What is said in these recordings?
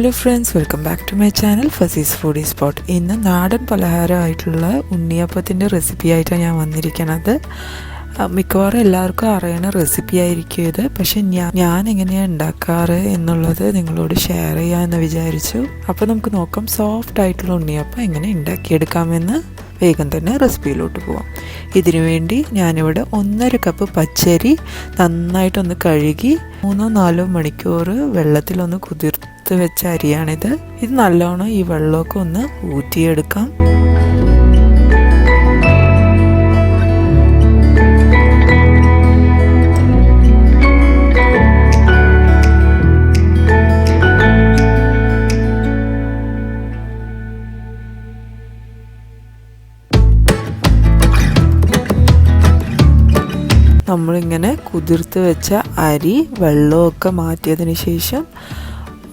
Hello friends, welcome back to my channel ഫസീസ് foodie spot. ഇന്ന് നാടൻ പലഹാരമായിട്ടുള്ള ഉണ്ണിയപ്പത്തിൻ്റെ റെസിപ്പി ആയിട്ടാണ് ഞാൻ വന്നിരിക്കുന്നത്. മിക്കവാറും എല്ലാവർക്കും അറിയുന്ന റെസിപ്പി ആയിരിക്കും ഇത്. പക്ഷെ ഞാൻ എങ്ങനെയാണ് ഉണ്ടാക്കാറ് എന്നുള്ളത് നിങ്ങളോട് ഷെയർ ചെയ്യാമെന്ന് വിചാരിച്ചു. അപ്പോൾ നമുക്ക് നോക്കാം സോഫ്റ്റ് ആയിട്ടുള്ള ഉണ്ണിയപ്പം എങ്ങനെ ഉണ്ടാക്കിയെടുക്കാമെന്ന്. വേഗം തന്നെ റെസിപ്പിയിലോട്ട് പോവാം. ഇതിനു വേണ്ടി ഞാനിവിടെ 1.5 കപ്പ് പച്ചരി നന്നായിട്ടൊന്ന് കഴുകി 3-4 മണിക്കൂർ വെള്ളത്തിലൊന്ന് കുതിർത്ത് വെച്ച അരിയാണിത്. ഇത് നല്ലോണം ഈ വെള്ളമൊക്കെ ഒന്ന് ഊറ്റിയെടുക്കാം. നമ്മളിങ്ങനെ കുതിർത്ത് വെച്ച അരി വെള്ളമൊക്കെ മാറ്റിയതിന് ശേഷം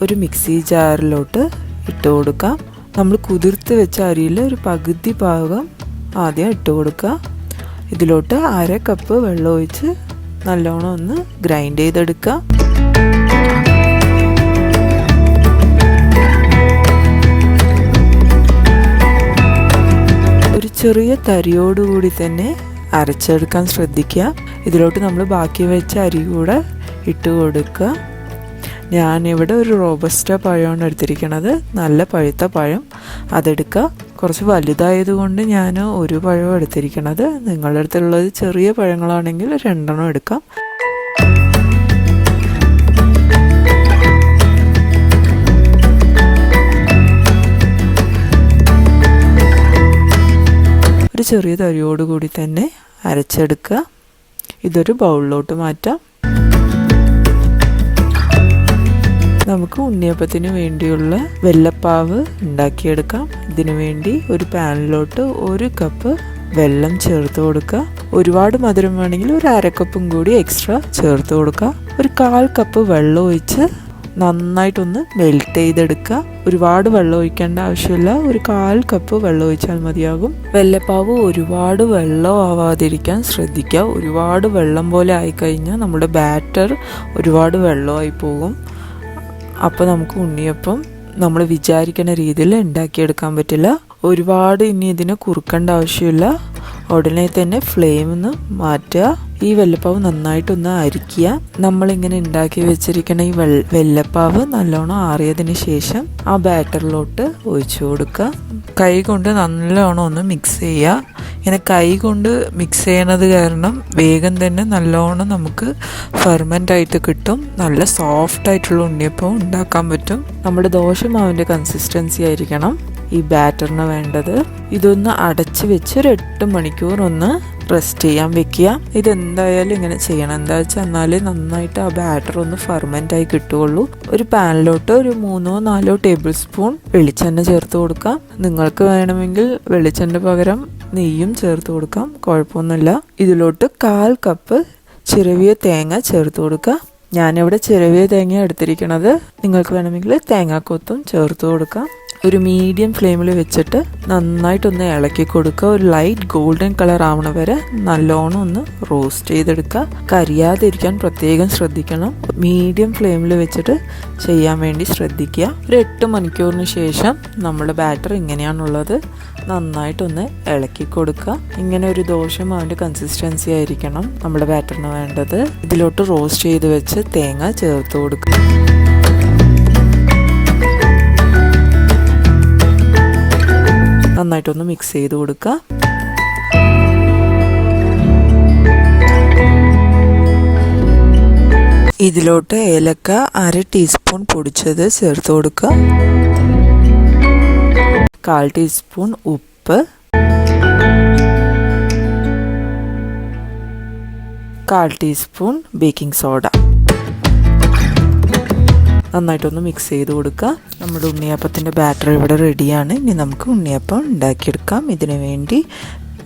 ഒരു മിക്സി ജാറിലോട്ട് ഇട്ട് കൊടുക്കാം. നമ്മൾ കുതിർത്ത് വെച്ച അരിയിൽ ഒരു പകുതി ഭാഗം ആദ്യം ഇട്ട് കൊടുക്കുക. ഇതിലോട്ട് 1/2 കപ്പ് വെള്ളം ഒഴിച്ച് നല്ലോണം ഒന്ന് ഗ്രൈൻഡ് ചെയ്തെടുക്കുക. ഒരു ചെറിയ തരിയോടുകൂടി തന്നെ അരച്ചെടുക്കാൻ ശ്രദ്ധിക്കുക. ഇതിലോട്ട് നമ്മൾ ബാക്കി വെച്ച അരി കൂടെ ഇട്ട് കൊടുക്കുക. ഞാനിവിടെ ഒരു റോബസ്റ്റ പഴമാണ് എടുത്തിരിക്കുന്നത്, നല്ല പഴുത്ത പഴം. അതെടുക്കുക. കുറച്ച് വലുതായതുകൊണ്ട് ഞാൻ ഒരു പഴം എടുത്തിരിക്കുന്നത്. നിങ്ങളുടെ അടുത്തുള്ളത് ചെറിയ പഴങ്ങളാണെങ്കിൽ 2 എടുക്കാം. ഒരു ചെറിയ തരിയോടുകൂടി തന്നെ അരച്ചെടുക്കുക. ഇതൊരു ബൗളിലോട്ട് മാറ്റാം. നമുക്ക് ഉണ്ണിയപ്പത്തിന് വേണ്ടിയുള്ള വെല്ലപ്പാവ് ഉണ്ടാക്കിയെടുക്കാം. ഇതിനു വേണ്ടി ഒരു പാനിലോട്ട് 1 കപ്പ് വെള്ളം ചേർത്ത് കൊടുക്കുക. ഒരുപാട് മധുരം വേണമെങ്കിൽ ഒരു 1/2 കപ്പും കൂടി എക്സ്ട്രാ ചേർത്ത് കൊടുക്കുക. ഒരു 1/4 കപ്പ് വെള്ളം ഒഴിച്ച് നന്നായിട്ടൊന്ന് മെൽറ്റ് ചെയ്തെടുക്കുക. ഒരുപാട് വെള്ളം ഒഴിക്കേണ്ട ആവശ്യമില്ല, ഒരു 1/4 കപ്പ് വെള്ളം ഒഴിച്ചാൽ മതിയാകും. വെല്ലപ്പാവ് ഒരുപാട് വെള്ളം ആവാതിരിക്കാൻ ശ്രദ്ധിക്കുക. ഒരുപാട് വെള്ളം പോലെ ആയിക്കഴിഞ്ഞാൽ നമ്മുടെ ബാറ്റർ ഒരുപാട് വെള്ളമായി പോകും. അപ്പോൾ നമുക്ക് ഉണ്ണിയപ്പം നമ്മൾ വിചാരിക്കുന്ന രീതിയിൽ ഉണ്ടാക്കിയെടുക്കാൻ പറ്റില്ല. ഒരുപാട് ഇനി ഇതിനെ കുറുക്കേണ്ട ആവശ്യമില്ല. ഉടനെ തന്നെ ഫ്ലെയിമിന്ന് മാറ്റുക. ഈ വെല്ലപ്പാവ് നന്നായിട്ടൊന്ന് അരിക്കുക. നമ്മളിങ്ങനെ ഉണ്ടാക്കി വെച്ചിരിക്കുന്ന ഈ വെല്ലപ്പാവ് നല്ലോണം ആറിയതിന് ശേഷം ആ ബാറ്ററിലോട്ട് ഒഴിച്ചു കൊടുക്കുക. കൈ കൊണ്ട് നല്ലോണം ഒന്ന് മിക്സ് ചെയ്യുക. ഇങ്ങനെ കൈ കൊണ്ട് മിക്സ് ചെയ്യണത് കാരണം വേഗം തന്നെ നല്ലോണം നമുക്ക് ഫെർമെൻ്റ് ആയിട്ട് കിട്ടും. നല്ല സോഫ്റ്റ് ആയിട്ടുള്ള ഉണ്ണിയപ്പം ഉണ്ടാക്കാൻ പറ്റും. നമ്മുടെ ദോശമാവിൻ്റെ കൺസിസ്റ്റൻസി ആയിരിക്കണം ഈ ബാറ്ററിന് വേണ്ടത്. ഇതൊന്ന് അടച്ച് വെച്ച് ഒരു 8 മണിക്കൂർ ഒന്ന് റെസ്റ്റ് ചെയ്യാൻ വെക്കുക. ഇതെന്തായാലും ഇങ്ങനെ ചെയ്യണം. എന്താ വെച്ചാൽ എന്നാലേ നന്നായിട്ട് ആ ബാറ്റർ ഒന്ന് ഫെർമെൻ്റ് ആയി കിട്ടുകയുള്ളൂ. ഒരു പാനിലോട്ട് ഒരു 3-4 ടേബിൾ സ്പൂൺ വെളിച്ചെണ്ണ ചേർത്ത് കൊടുക്കാം. നിങ്ങൾക്ക് വേണമെങ്കിൽ വെളിച്ചെണ്ണ പകരം നെയ്യും ചേർത്ത് കൊടുക്കാം, കുഴപ്പമൊന്നുമില്ല. ഇതിലോട്ട് 1/4 കപ്പ് ചിരവിയ തേങ്ങ ചേർത്ത് കൊടുക്കുക. ഞാനിവിടെ ചിരവിയ തേങ്ങ എടുത്തിരിക്കുന്നത്. നിങ്ങൾക്ക് വേണമെങ്കിൽ തേങ്ങാക്കൊത്തും ചേർത്ത് കൊടുക്കാം. ഒരു മീഡിയം ഫ്ലെയിമിൽ വെച്ചിട്ട് നന്നായിട്ടൊന്ന് ഇളക്കി കൊടുക്കുക. ഒരു ലൈറ്റ് ഗോൾഡൻ കളർ ആവണ വരെ നല്ലോണം ഒന്ന് റോസ്റ്റ് ചെയ്തെടുക്കുക. കരിയാതിരിക്കാൻ പ്രത്യേകം ശ്രദ്ധിക്കണം. മീഡിയം ഫ്ലെയിമിൽ വെച്ചിട്ട് ചെയ്യാൻ വേണ്ടി ശ്രദ്ധിക്കുക. ഒരു 8 മണിക്കൂറിന് ശേഷം നമ്മുടെ ബാറ്റർ ഇങ്ങനെയാണുള്ളത്. നന്നായിട്ടൊന്ന് ഇളക്കി കൊടുക്കുക. ഇങ്ങനെ ഒരു ദോശമാവിൻ്റെ കൺസിസ്റ്റൻസി ആയിരിക്കണം നമ്മുടെ ബാറ്ററിന് വേണ്ടത്. ഇതിലോട്ട് റോസ്റ്റ് ചെയ്ത് വെച്ച് തേങ്ങ ചേർത്ത് കൊടുക്കുക. നന്നായിട്ടൊന്ന് മിക്സ് ചെയ്ത് കൊടുക്കുക. ഇതിലോട്ട് ഏലക്ക 1/2 ടീസ്പൂൺ പൊടിച്ചത് ചേർത്ത് കൊടുക്കുക. 1/4 ടീസ്പൂൺ ഉപ്പ്, 1/4 ടീസ്പൂൺ ബേക്കിംഗ് സോഡ നന്നായിട്ടൊന്ന് മിക്സ് ചെയ്ത് കൊടുക്കുക. നമ്മുടെ ഉണ്ണിയപ്പത്തിൻ്റെ ബാറ്റർ ഇവിടെ റെഡിയാണ്. ഇനി നമുക്ക് ഉണ്ണിയപ്പം ഉണ്ടാക്കിയെടുക്കാം. ഇതിനു വേണ്ടി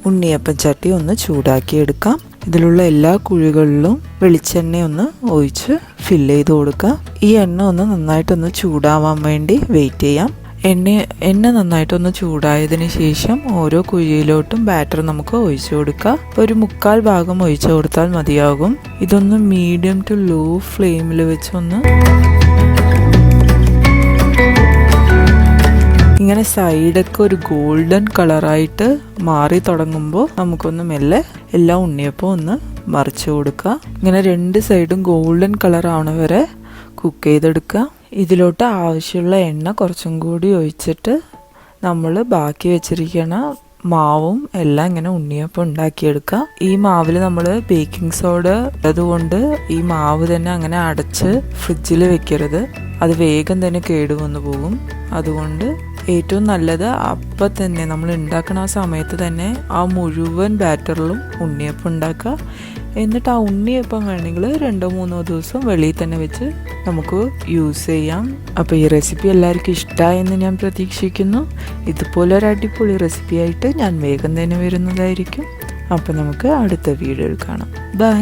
ഉണ്ണിയപ്പം ചട്ടി ഒന്ന് ചൂടാക്കിയെടുക്കാം. ഇതിലുള്ള എല്ലാ കുഴികളിലും വെളിച്ചെണ്ണ ഒന്ന് ഒഴിച്ച് ഫില്ല് ചെയ്ത് കൊടുക്കുക. ഈ എണ്ണ ഒന്ന് നന്നായിട്ടൊന്ന് ചൂടാവാൻ വേണ്ടി വെയിറ്റ് ചെയ്യാം. എണ്ണ നന്നായിട്ടൊന്ന് ചൂടായതിന് ശേഷം ഓരോ കുഴിയിലോട്ടും ബാറ്റർ നമുക്ക് ഒഴിച്ചു കൊടുക്കുക. ഒരു 1/4 ഭാഗം ഒഴിച്ചു കൊടുത്താൽ മതിയാകും. ഇതൊന്ന് മീഡിയം ടു ലോ ഫ്ലെയിമിൽ വെച്ചൊന്ന് ഇങ്ങനെ സൈഡൊക്കെ ഒരു ഗോൾഡൻ കളറായിട്ട് മാറി തുടങ്ങുമ്പോൾ നമുക്കൊന്ന് മെല്ലെ എല്ലാ ഉണ്ണിയപ്പം ഒന്ന് മറിച്ച് കൊടുക്കുക. ഇങ്ങനെ 2 സൈഡും ഗോൾഡൻ കളർ ആവണ വരെ കുക്ക് ചെയ്തെടുക്കുക. ഇതിലോട്ട് ആവശ്യമുള്ള എണ്ണ കുറച്ചും കൂടി ഒഴിച്ചിട്ട് നമ്മൾ ബാക്കി വെച്ചിരിക്കണ മാവും എല്ലാം ഇങ്ങനെ ഉണ്ണിയപ്പം ഉണ്ടാക്കിയെടുക്കുക. ഈ മാവിൽ നമ്മൾ ബേക്കിംഗ് സോഡ അതുകൊണ്ട് ഈ മാവ് തന്നെ അങ്ങനെ അടച്ച് ഫ്രിഡ്ജിൽ വെക്കരുത്, അത് വേഗം തന്നെ കേടുവന്നു പോകും. അതുകൊണ്ട് ഏറ്റവും നല്ലത് അപ്പം തന്നെ നമ്മൾ ഉണ്ടാക്കുന്ന ആ സമയത്ത് തന്നെ ആ മുഴുവൻ ബാറ്ററിലും ഉണ്ണിയപ്പം ഉണ്ടാക്കുക. എന്നിട്ട് ആ ഉണ്ണിയപ്പം വേണമെങ്കിൽ 2-3 ദിവസം വെളിയിൽ തന്നെ വെച്ച് നമുക്ക് യൂസ് ചെയ്യാം. അപ്പോൾ ഈ റെസിപ്പി എല്ലാവർക്കും ഇഷ്ടമായെന്ന് ഞാൻ പ്രതീക്ഷിക്കുന്നു. ഇതുപോലെ ഒരു അടിപൊളി റെസിപ്പി ആയിട്ട് ഞാൻ വേഗം തന്നെ വരുന്നതായിരിക്കും. അപ്പോൾ നമുക്ക് അടുത്ത വീഡിയോയിൽ കാണാം. ബൈ.